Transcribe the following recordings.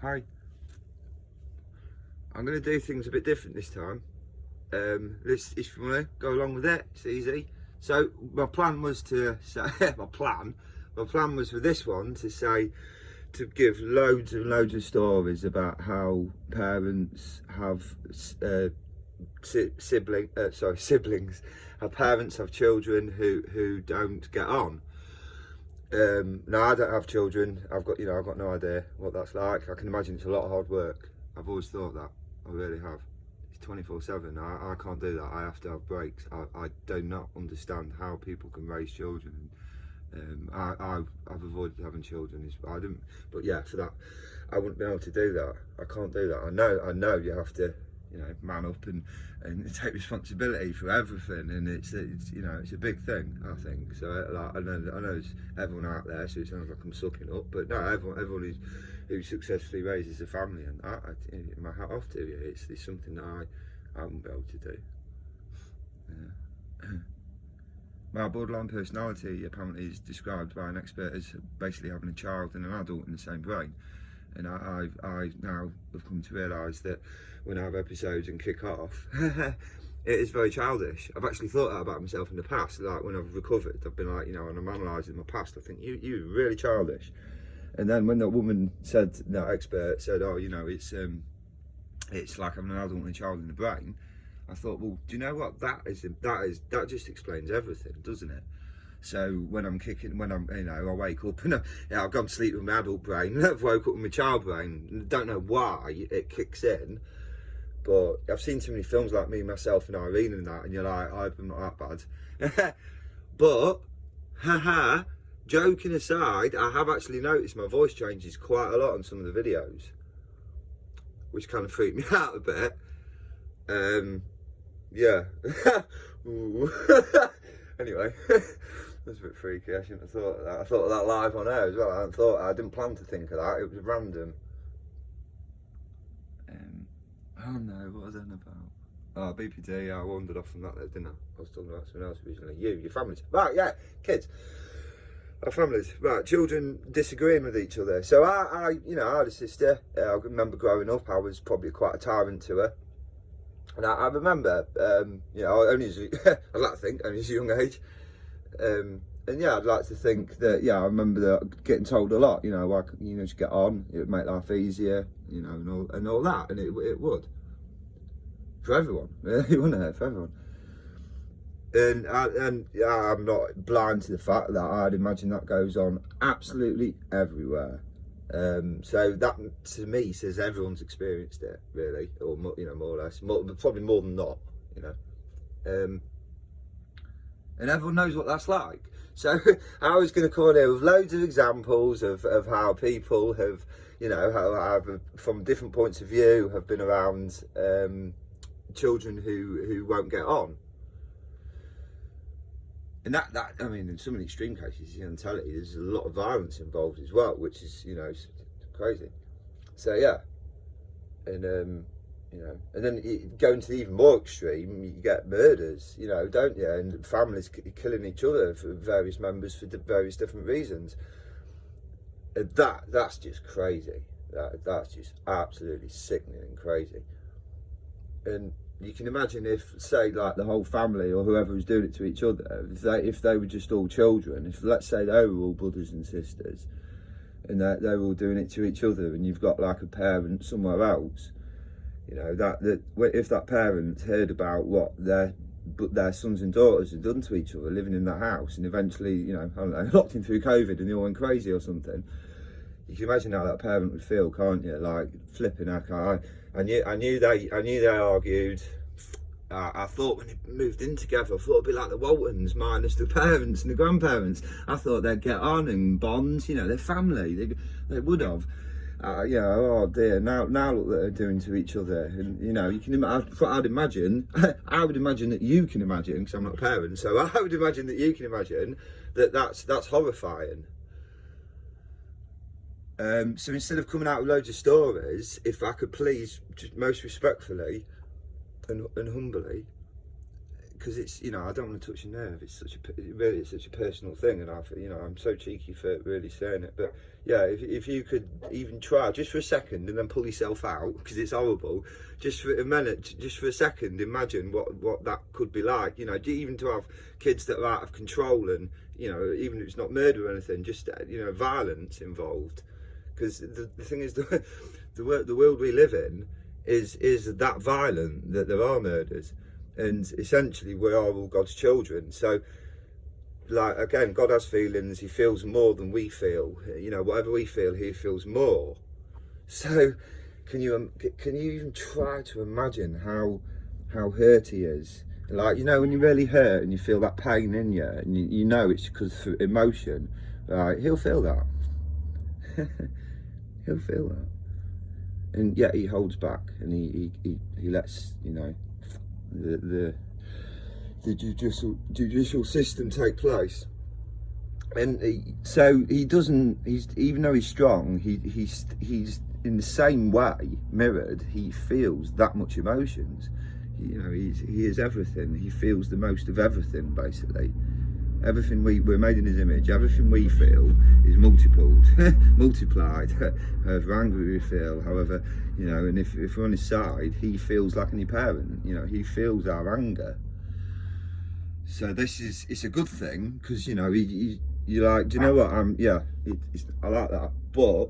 Hi. I'm going to do things a bit different this time. If you want to go along with it, it's easy. So my plan was to say, my plan was for this one to give loads and loads of stories about how parents have siblings, how parents have children who don't get on. Now I don't have children. I've got no idea what that's like. I can imagine it's a lot of hard work. I've always thought that. I really have. It's 24/7. I can't do that. I have to have breaks. I do not understand how people can raise children. I've avoided having children. But yeah, for that, I wouldn't be able to do that. I can't do that. I know you have to, man up and take responsibility for everything, and it's a big thing, I think. So I know there's everyone out there, so it sounds like I'm sucking up, but no, everyone who successfully raises a family, and my hat off to you. It's something that I wouldn't be able to do. Yeah. My borderline personality apparently is described by an expert as basically having a child and an adult in the same brain. And I now have come to realise that when I have episodes and kick off, it is very childish. I've actually thought that about myself in the past. Like when I've recovered, I've been like, when I'm analysing my past, I think you're really childish. And then when that woman said, that expert said, oh, it's like having an adult and a child in the brain. I thought, well, do you know what? That just explains everything, doesn't it? So when I wake up and I've gone to sleep with my adult brain, I've woke up with my child brain. Don't know why it kicks in, but I've seen too many films like Me, Myself and Irene and that, and you're like, I'm not that bad. But, joking aside, I have actually noticed my voice changes quite a lot on some of the videos, which kind of freaked me out a bit. Yeah. Anyway, that's a bit freaky. I shouldn't have thought of that. I thought of that live on air as well. I didn't plan to think of that. It was random. Oh no, what was I about? Oh, BPD. I wandered off from that there, didn't I? I was talking about something else originally. Your families. Right, yeah, kids. Our families. Right, children disagreeing with each other. So I had a sister. I remember growing up, I was probably quite a tyrant to her. And I remember, only as I'd like to think, only as a young age. And yeah, I'd like to think that, I remember that getting told a lot, to get on, it would make life easier, and all that. And it would. For everyone. It wouldn't it? For everyone. And I'm not blind to the fact that I'd imagine that goes on absolutely everywhere. So that to me says everyone's experienced it, really, or more or less, probably more than not, and everyone knows what that's like. So I was going to come on here with loads of examples of how people have, from different points of view, have been around children who won't get on. And that I mean, in some of the extreme cases, you can tell it, there's a lot of violence involved as well, which is, crazy. So yeah, and and then going to the even more extreme, you get murders, don't you? And families killing each other for various members for various different reasons. And that's just crazy. That's just absolutely sickening and crazy. And you can imagine if, say, like the whole family or whoever was doing it to each other, if they were just all children, if let's say they were all brothers and sisters, and they were all doing it to each other, and you've got like a parent somewhere else, that if that parent heard about what their sons and daughters had done to each other living in that house, and eventually, I don't know, locked in through COVID and they all went crazy or something, you can imagine how that parent would feel, can't you? Like flipping heck. I knew they argued. I thought when they moved in together, I thought it'd be like the Waltons minus the parents and the grandparents. I thought they'd get on and bond. They're family. They would have. Oh dear. Now look what they're doing to each other. And you can. I'd imagine. I would imagine that you can imagine, because I'm not a parent. So I would imagine that you can imagine that's horrifying. So instead of coming out with loads of stories, if I could please, just most respectfully and humbly, because it's, you know, I don't want to touch a nerve. It's such a personal thing, and I'm so cheeky for really saying it. But yeah, if you could even try just for a second and then pull yourself out, because it's horrible, just for a minute, just for a second, imagine what that could be like. You know, even to have kids that are out of control, and you know, even if it's not murder or anything, just violence involved. Because the thing is, the world we live in is that violent that there are murders. And essentially, we are all God's children. So, like, again, God has feelings. He feels more than we feel. You know, whatever we feel, he feels more. So, can you even try to imagine how hurt he is? Like, you know, when you're really hurt and you feel that pain in you, and you know it's because of emotion, right? He'll feel that. He'll feel that. And yet he holds back, and he lets, you know, the judicial system take place. And so he doesn't, even though he's strong, he's in the same way mirrored, he feels that much emotions. You know, he is everything. He feels the most of everything, basically. Everything we're made in his image. Everything we feel is multiplied. However angry we feel, however, you know, and if we're on his side, he feels like any parent. You know, he feels our anger. So it's a good thing, because you know, you're like, do you know what? I like that, but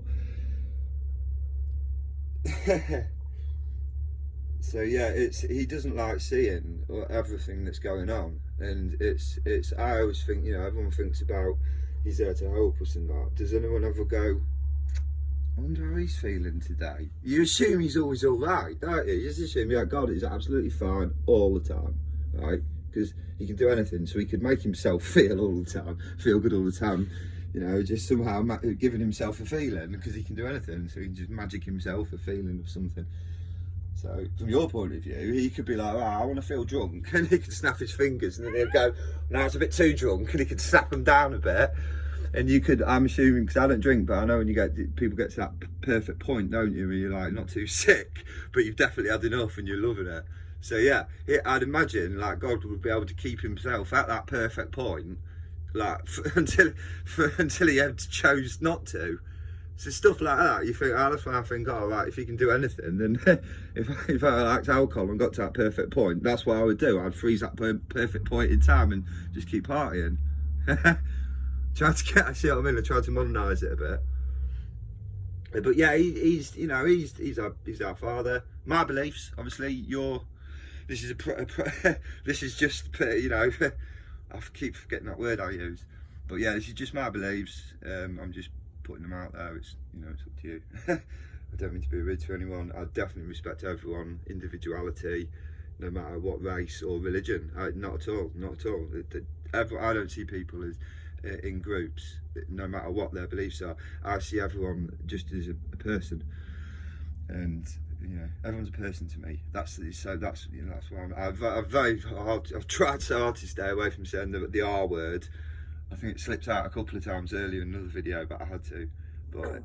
so yeah, he doesn't like seeing everything that's going on. And I always think, you know, everyone thinks about he's there to help us and that. Does anyone ever go, I wonder how he's feeling today? You assume he's always all right, don't you? You just assume, yeah, God is absolutely fine all the time, right? Because he can do anything, so he could make himself feel all the time, feel good all the time, you know, just somehow giving himself a feeling, because he can do anything, so he can just magic himself a feeling of something. So, from your point of view, he could be like, oh, I want to feel drunk, and he could snap his fingers, and then he'll go, no, it's a bit too drunk, and he could snap them down a bit. And you could, I'm assuming, because I don't drink, but I know when people get to that perfect point, don't you, where you're like not too sick, but you've definitely had enough and you're loving it. So yeah, I'd imagine like God would be able to keep himself at that perfect point, like until he chose not to. So stuff like that, you think, oh, that's why I think, oh, right, if he can do anything, then if I liked alcohol and got to that perfect point, that's what I would do. I'd freeze that perfect point in time and just keep partying. Try to get, see what I mean? I tried to modernise it a bit. But yeah, he's our father. My beliefs, obviously, this is just, you know, I keep forgetting that word I use. But yeah, this is just my beliefs. I'm just putting them out there. It's, you know, it's up to you. I don't mean to be rude to anyone. I definitely respect everyone, individuality, no matter what race or religion. Not at all. I don't see people as in groups, no matter what their beliefs are. I see everyone just as a person, and you know, everyone's a person to me. That's why I've tried so hard to stay away from saying the R word. I think it slipped out a couple of times earlier in another video, but I had to. But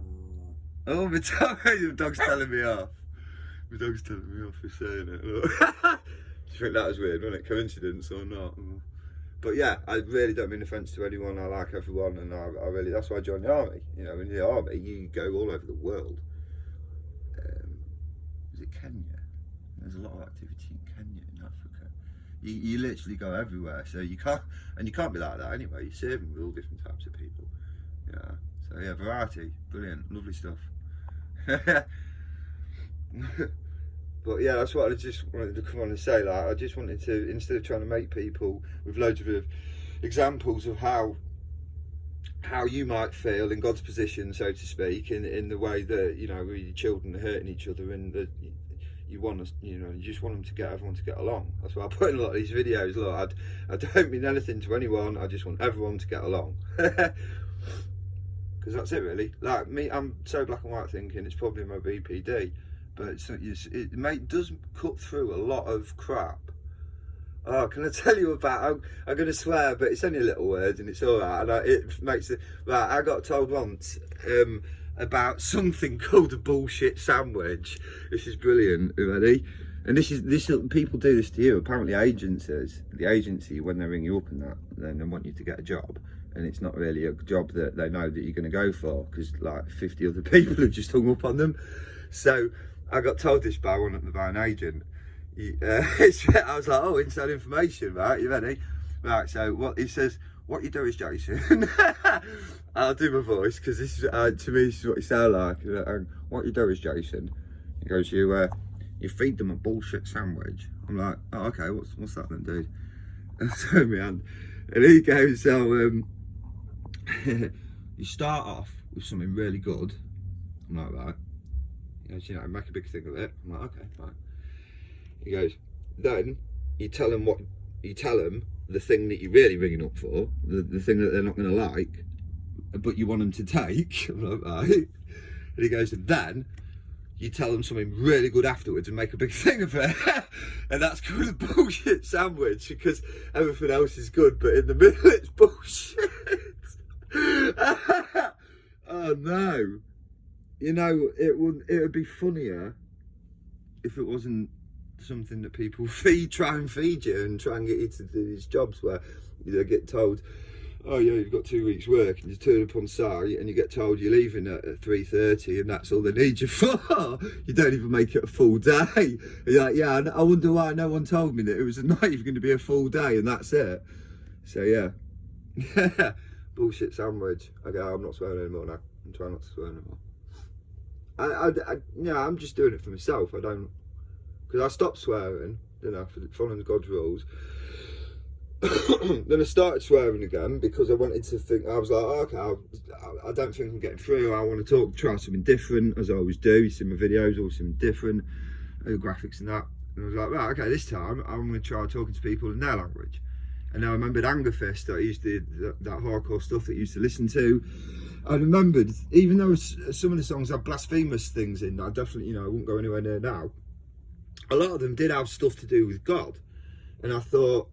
the dog's telling me off. My dog's telling me off for saying it. Do you think that was weird, wasn't it? Coincidence or not? But yeah, I really don't mean offence to anyone. I like everyone, and I really, that's why I joined the army. You know, in the army, you go all over the world. Is it Kenya? There's a lot of activity in Kenya, in Africa. You literally go everywhere, so you can't be like that anyway. You're serving with all different types of people. Yeah. So yeah, variety, brilliant, lovely stuff. But yeah, that's what I just wanted to come on and say. Like, I just wanted to, instead of trying to make people with loads of examples of how you might feel in God's position, so to speak, in the way that, you know, your children are hurting each other, and that you want to, you know, you just want everyone to get along. That's why I put in a lot of these videos. Look, I don't mean anything to anyone. I just want everyone to get along. Because that's it, really. Like me, I'm so black and white thinking. It's probably my BPD. But it does cut through a lot of crap. Oh, can I tell you about? I'm going to swear, but it's only a little word, and it's all right. And it makes it right. I got told once about something called a bullshit sandwich. This is brilliant. Ready? And people do this to you. Apparently, the agency, when they ring you up and that, then they want you to get a job, and it's not really a job that they know that you're going to go for, because like 50 other people have just hung up on them. So I got told this by an agent. I was like, oh, inside information, right? You ready? Right. So what he says, what you do is, Jason. I'll do my voice, because this is to me, this is what you sound like. What you do is, Jason. He goes, you feed them a bullshit sandwich. I'm like, oh, okay, what's that then, dude? And so my hand, and he goes, so you start off with something really good. I'm like, right. He goes, make a big thing of it. I'm like, okay, fine. He goes, then you tell them the thing that you're really ringing up for, the thing that they're not going to like, but you want them to take. I'm like, right. And he goes, and then you tell them something really good afterwards and make a big thing of it. And that's called a bullshit sandwich, because everything else is good, but in the middle it's bullshit. Oh no. You know, it would be funnier if it wasn't something that people try and feed you and try and get you to do these jobs where you get told, oh yeah, you've got 2 weeks work, and you turn up on site and you get told you're leaving at 3:30 and that's all they need you for. You don't even make it a full day. And you're like, yeah, I wonder why no one told me that it was not even going to be a full day and that's it. So yeah. Bullshit sandwich. Okay, I'm not swearing anymore now. I'm trying not to swear anymore. I'm just doing it for myself. I don't, because I stopped swearing, for following God's rules. Then I started swearing again because I wanted to think. I was like, oh, okay, I don't think I'm getting through. I want to try something different, as I always do. You see my videos, always something different, graphics and that. And I was like, right, okay, this time I'm going to try talking to people in their language. And I remembered Anger Fist, that I used to, that hardcore stuff that I used to listen to. I remembered, even though some of the songs had blasphemous things in, I definitely, I wouldn't go anywhere near now. A lot of them did have stuff to do with God. And I thought,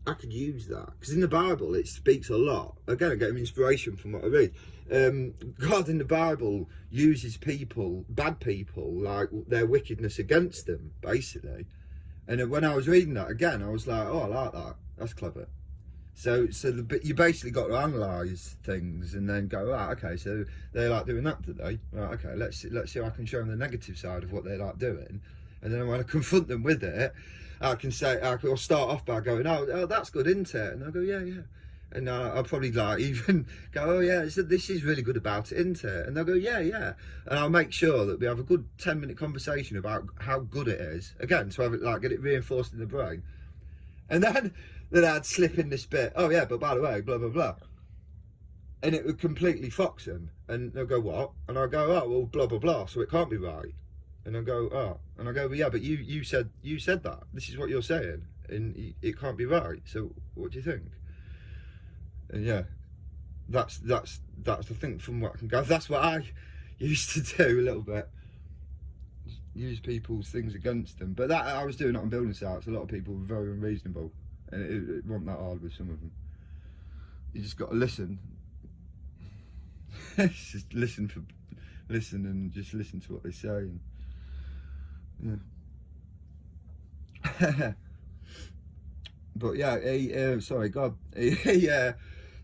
I could use that. Because in the Bible, it speaks a lot. Again, I get inspiration from what I read. God in the Bible uses people, bad people, like their wickedness against them, basically. And when I was reading that again, I was like, oh, I like that. That's clever. So you basically got to analyse things and then go, right, okay, so they like doing that today. Right, okay, let's see how I can show them the negative side of what they like doing. And then when I confront them with it, I'll start off by going, oh, that's good, isn't it? And I'll go, yeah. And I'll probably like even go, oh yeah, this is really good about it, isn't it? And they'll go, yeah. And I'll make sure that we have a good 10-minute conversation about how good it is. Again, to have it like get it reinforced in the brain. And then I'd slip in this bit, oh yeah, but by the way, blah, blah, blah. And it would completely fox them. And they'll go, what? And I'll go, oh, well, blah, blah, blah, so it can't be right. And I'll go, oh. And I'll go, well, yeah, but you said that. This is what you're saying. And it can't be right. So what do you think? And yeah, that's I think from what I can go. That's what I used to do a little bit. Use people's things against them. But that I was doing it on building sites. A lot of people were very unreasonable. And it wasn't that hard with some of them. You just got to listen. Just listen and just listen to what they say. And, yeah. But yeah, sorry, God.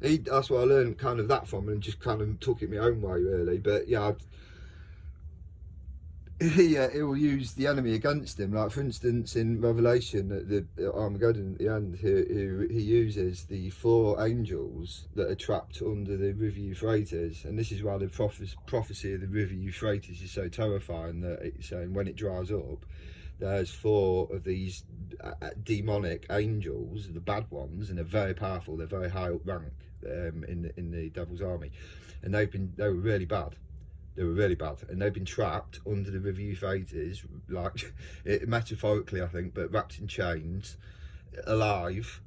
That's what I learned kind of that from, and just kind of took it my own way, really. But yeah, he will use the enemy against him. Like for instance, in Revelation, the Armageddon at the end, he uses the 4 angels that are trapped under the river Euphrates, and this is why the prophecy of the river Euphrates is so terrifying. That it's saying when it dries up, there's 4 of these demonic angels, the bad ones, and they're very powerful. They're very high up rank in the devil's army, and they were really bad. They were really bad, and they've been trapped under the river Euphrates, like metaphorically, I think, but wrapped in chains, alive,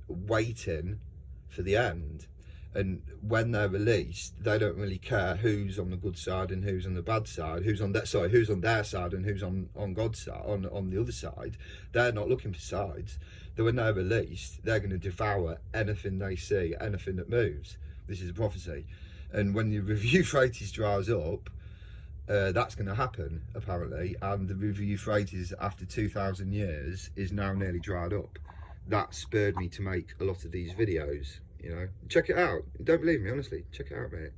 waiting for the end. And when they're released, they don't really care who's on the good side and who's on the bad side, who's on their side and who's on God's side, on the other side. They're not looking for sides. When they're released, they're going to devour anything they see, anything that moves. This is a prophecy. And when the river Euphrates dries up, that's going to happen apparently, and the river Euphrates after 2,000 years is now nearly dried up. That spurred me to make a lot of these videos. You know, check it out. Don't believe me, honestly, check it out, mate.